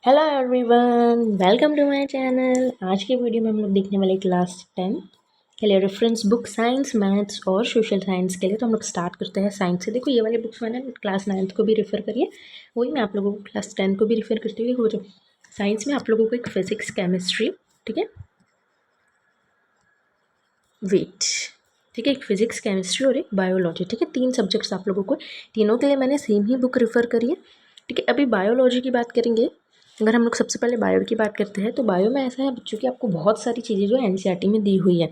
Hello everyone, welcome to my channel. आज के video में हम लोग देखने वाले क्लास 10 के लिए रेफरेंस बुक साइंस, मैथ्स और सोशल साइंस के लिए। तो हम लोग स्टार्ट करते हैं साइंस से। देखो, ये वाले बुक्स मैंने क्लास 9th को भी रेफ़र करिए, वही मैं आप लोगों को क्लास 10 को भी रेफ़र करती हूँ। देखो, जो साइंस में आप लोगों को एक फिजिक्स, केमिस्ट्री, ठीक है, वेट, ठीक है, एक फिजिक्स, केमिस्ट्री और एक बायोलॉजी, ठीक है, 3 सब्जेक्ट्स आप लोगों को, तीनों के लिए मैंने सेम ही बुक रेफ़र करी है, ठीक है। अभी बायोलॉजी की बात करेंगे। अगर हम लोग सबसे पहले बायो की बात करते हैं तो बायो में ऐसा है बच्चों कि आपको बहुत सारी चीज़ें जो है एनसीईआरटी में दी हुई है,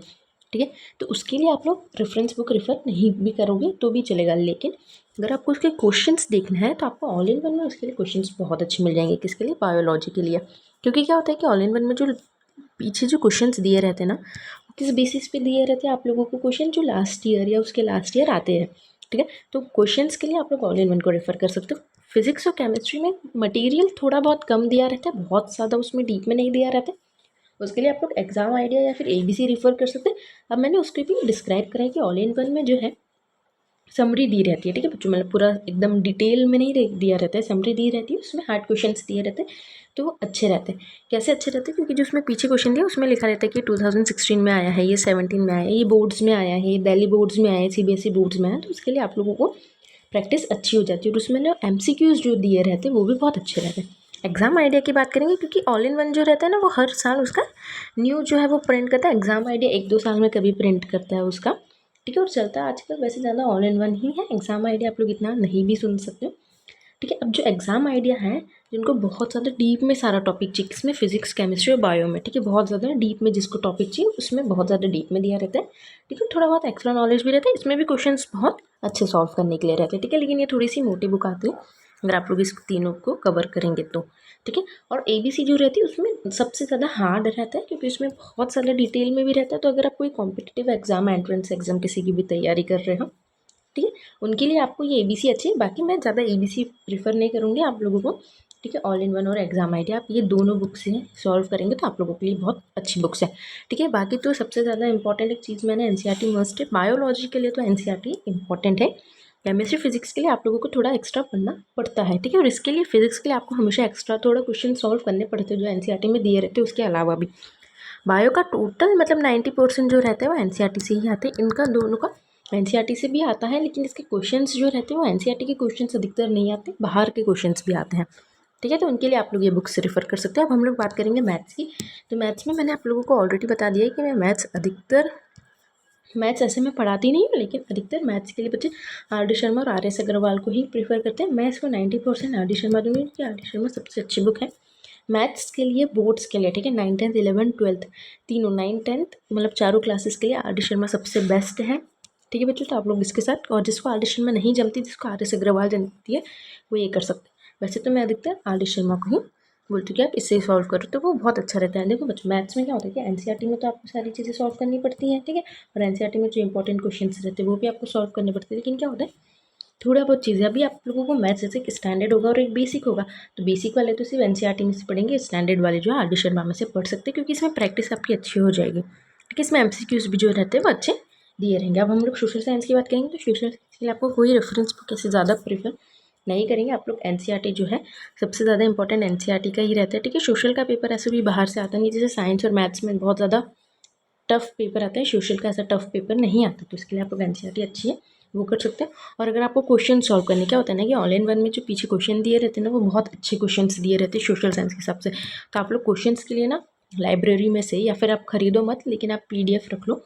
ठीक है। तो उसके लिए आप लोग रेफरेंस बुक रेफ़र नहीं भी करोगे तो भी चलेगा, लेकिन अगर आपको उसके क्वेश्चंस देखना है तो आपको ऑल इन वन में उसके लिए क्वेश्चंस बहुत अच्छे मिल जाएंगे। किसके लिए? बायोलॉजी के लिए। क्योंकि क्या होता है कि ऑल इन वन में जो पीछे जो क्वेश्चंस दिए रहते हैं ना, वो किस बेसिस पे दिए रहते हैं आप लोगों को? क्वेश्चन जो लास्ट ईयर या उसके लास्ट ईयर आते हैं, ठीक है। तो क्वेश्चंस के लिए आप लोग ऑल इन वन को रेफ़र कर सकते हो। फिजिक्स और केमिस्ट्री में मटेरियल थोड़ा बहुत कम दिया रहता है, बहुत ज़्यादा उसमें डीप में नहीं दिया रहता है। उसके लिए आप लोग एग्जाम आइडिया या फिर एबीसी रेफ़र कर सकते हैं। अब मैंने उसके भी डिस्क्राइब करा है कि ऑल इन वन में जो है समरी दी रहती है, ठीक है बच्चों, मतलब पूरा एकदम डिटेल में नहीं दिया रहता है, समरी दी रहती है, उसमें हार्ड क्वेश्चंस दिए रहते हैं, तो वो अच्छे रहते हैं। कैसे अच्छे रहते हैं? क्योंकि जो उसमें पीछे क्वेश्चन दिया उसमें लिखा रहता है कि 2016 में आया है, ये 17 में आया है, ये बोर्ड्स में आया है, ये दिल्ली बोर्ड्स में आया है, सीबीएसई बोर्ड्स में आया है, तो उसके लिए आप लोगों को प्रैक्टिस अच्छी हो जाती है। और उसमें ना एमसीक्यूज जो दिए रहते हैं वो भी बहुत अच्छे रहते हैं। एग्जाम आइडिया की बात करेंगे, क्योंकि ऑल इन वन जो रहता है ना, वो हर साल उसका न्यू जो है वो प्रिंट करता है। एग्जाम आइडिया 1-2 साल में कभी प्रिंट करता है उसका, ठीक है। और चलता है आजकल वैसे ज़्यादा ऑल इन वन ही है। एग्जाम आइडिया आप लोग इतना नहीं भी सुन सकते हो, ठीक है। अब जो एग्जाम आइडिया है, जिनको बहुत ज़्यादा डीप में सारा टॉपिक चाहिए, किसमें? फिजिक्स, केमिस्ट्री और बायो में, ठीक है। बहुत ज़्यादा डीप में जिसको टॉपिक चाहिए उसमें बहुत ज़्यादा डीप में दिया रहता है, ठीक है। थोड़ा बहुत एक्स्ट्रा नॉलेज भी रहता है, इसमें भी क्वेश्चंस बहुत अच्छे सॉल्व करने के लिए रहते हैं, ठीक है। लेकिन ये थोड़ी सी मोटी बुक आती है अगर आप लोग इस तीनों को कवर करेंगे तो, ठीक है। और एबीसी जो रहती है उसमें सबसे ज़्यादा हार्ड रहता है, क्योंकि उसमें बहुत सारा डिटेल में भी रहता है। तो अगर आप कोई कॉम्पिटिटिव एग्जाम, एंट्रेंस एग्जाम किसी की भी तैयारी कर रहे हो, ठीक है, उनके लिए आपको ये एबीसी अच्छी है। बाकी मैं ज़्यादा एबीसी प्रीफर नहीं करूँगी आप लोगों को, ठीक है। ऑल इन वन और एग्जाम आइडिया आप ये दोनों बुक्स से सॉल्व करेंगे तो आप लोगों के लिए बहुत अच्छी बुक्स है, ठीक है। बाकी तो सबसे ज़्यादा इंपॉर्टेंट एक चीज़ मैंने एनसीईआरटी मस्ट है। बायोलॉजी के लिए तो एनसीईआरटी इंपॉर्टेंट है। केमिस्ट्री, फिजिक्स के लिए आप लोगों को थोड़ा एक्स्ट्रा पढ़ना पड़ता है, ठीक है। और इसके लिए फिजिक्स के लिए आपको हमेशा एक्स्ट्रा थोड़ा क्वेश्चन सॉल्व करने पड़ते हैं जो एनसीईआरटी में दिए रहते हैं, उसके अलावा भी। बायो का टोटल मतलब 90% जो रहता है वो एनसीईआरटी से ही आते हैं। इनका दोनों का एनसीईआरटी से भी आता है, लेकिन इसके क्वेश्चंस जो रहते हैं वो एनसीईआरटी के क्वेश्चंस अधिकतर नहीं आते, बाहर के क्वेश्चंस भी आते हैं, ठीक है। तो उनके लिए आप लोग ये बुक्स रेफर कर सकते हैं। अब हम लोग बात करेंगे मैथ्स की। तो मैथ्स में मैंने आप लोगों को ऑलरेडी बता दिया है कि मैं मैथ्स ऐसे में पढ़ाती नहीं हूँ, लेकिन अधिकतर मैथ्स के लिए बच्चे आर डी शर्मा और आर एस अग्रवाल को ही प्रीफर करते हैं। मैं इसको 90% आर डी शर्मा दूँगी, क्योंकि आर डी शर्मा सबसे अच्छी बुक है मैथ्स के लिए, बोर्ड्स के लिए, ठीक है। 9th 10th 11th 12th तीनों, 9th 10th मतलब चारों क्लासेस के लिए आर डी शर्मा सबसे बेस्ट है, ठीक है बच्चों। तो आप लोग इसके साथ, और जिसको आर डी शर्मा नहीं जमती, जिसको आर एस अग्रवाल जमती है, वो ये कर सकते हैं। वैसे तो मैं अधिकतर आर डी शर्मा को ही बोलती हूँ कि आप इससे ही सॉल्व करो, तो वो बहुत अच्छा रहता है। देखो बच्चों, मैथ्स में क्या होता है कि एनसीईआरटी में तो आपको सारी चीज़ें सॉल्व करनी पड़ती हैं, ठीक है। और एनसीईआरटी में जो इंपॉर्टेंट क्वेश्चन रहते हैं वो भी आपको सॉल्व करने पड़ते हैं, लेकिन क्या होता है थोड़ा बहुत चीज़ें अभी आप लोगों को मैथ्स जैसे एक स्टैंडर्ड होगा और एक बेसिक होगा, तो बेसिक वाले तो सिर्फ एनसीईआरटी में से पढ़ेंगे, स्टैंडर्ड वाले जो है आर डी शर्मा में से पढ़ सकते हैं, क्योंकि इसमें प्रैक्टिस आपकी अच्छी हो जाएगी, ठीक है। इसमें एमसीक्यूज भी जो रहते हैं वो अच्छे दिए रहेंगे। अब हम लोग सोशल साइंस की बात करेंगे, तो सोशल साइंस के लिए आपको कोई रेफरेंस बुक ऐसे ज़्यादा प्रीफर नहीं करेंगे आप लोग। एनसीईआरटी जो है सबसे ज़्यादा इंपॉर्टेंट एनसीईआरटी का ही रहता है, ठीक है। सोशल का पेपर ऐसे भी बाहर से आता नहीं, जैसे साइंस और मैथ्स में बहुत ज़्यादा टफ पेपर आता है, सोशल का ऐसा टफ पेपर नहीं आता, तो इसके लिए आप लोग एनसीईआरटी अच्छी है, वो कर सकते हैं। और अगर आपको क्वेश्चन सॉल्व करने, क्या होता है ना कि ऑल इन वन में जो पीछे क्वेश्चन दिए रहते हैं ना, वो बहुत अच्छे क्वेश्चन दिए रहते हैं सोशल साइंस के हिसाब से। तो आप लोग क्वेश्चंस के लिए ना लाइब्रेरी में से, या फिर आप खरीदो मत, लेकिन आप पीडीएफ रख लो,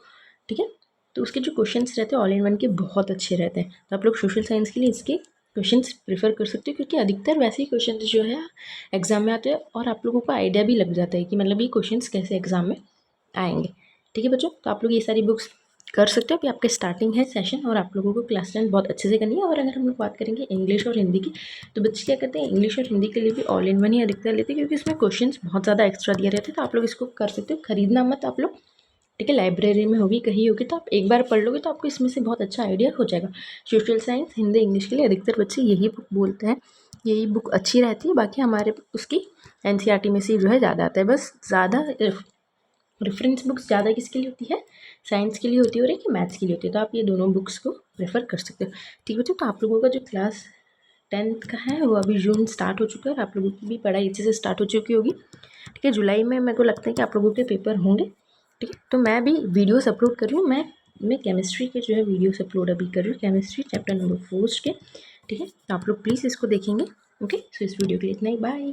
ठीक है। तो उसके जो क्वेश्चंस रहते हैं ऑल इन वन के बहुत अच्छे रहते हैं, तो आप लोग सोशल साइंस के लिए इसके क्वेश्चंस प्रेफर कर सकते हो, क्योंकि अधिकतर वैसे ही क्वेश्चन जो है एग्जाम में आते हैं, और आप लोगों को आइडिया भी लग जाता है कि मतलब ये क्वेश्चंस कैसे एग्जाम में आएंगे, ठीक है बच्चों। तो आप लोग ये सारी बुक्स कर सकते हो। अभी आपके स्टार्टिंग है सेशन, और आप लोगों को क्लास 10 बहुत अच्छे से करनी है। और अगर हम लोग बात करेंगे इंग्लिश और हिंदी की, तो बच्चे क्या करते हैं, इंग्लिश और हिंदी के लिए भी ऑल इन वन ही अधिकतर लेते हैं, क्योंकि इसमें क्वेश्चंस बहुत ज़्यादा एक्स्ट्रा दिए रहते हैं। तो आप लोग इसको कर सकते हो, खरीदना मत आप लोग, ठीक है। लाइब्रेरी में होगी, कहीं होगी, तो आप एक बार पढ़ लोगे तो आपको इसमें से बहुत अच्छा आइडिया हो जाएगा। सोशल साइंस, हिंदी, इंग्लिश के लिए अधिकतर बच्चे यही बुक बोलते हैं, यही बुक अच्छी रहती है। बाकी हमारे उसकी एनसीईआरटी में से जो है ज़्यादा आता है, बस ज़्यादा रेफरेंस बुक्स ज़्यादा किसके लिए होती है, साइंस के लिए होती है और एक मैथ्स के लिए होती है। तो आप ये दोनों बुक्स को रेफ़र कर सकते हो, ठीक है बच्चों। तो आप लोगों का जो क्लास 10th का है, वो अभी जून स्टार्ट हो चुका है और आप लोगों की भी पढ़ाई अच्छे से स्टार्ट हो चुकी होगी। ठीक है, जुलाई में मेरे को लगता है कि आप लोगों के पेपर होंगे। ठीक है, तो मैं भी वीडियोस अपलोड कर रही हूँ। मैं केमिस्ट्री के जो है वीडियोस अपलोड अभी कर रही हूँ, केमिस्ट्री चैप्टर नंबर 4 के। ठीक है, तो आप लोग प्लीज़ इसको देखेंगे। ओके, सो इस वीडियो के लिए इतना ही, बाय।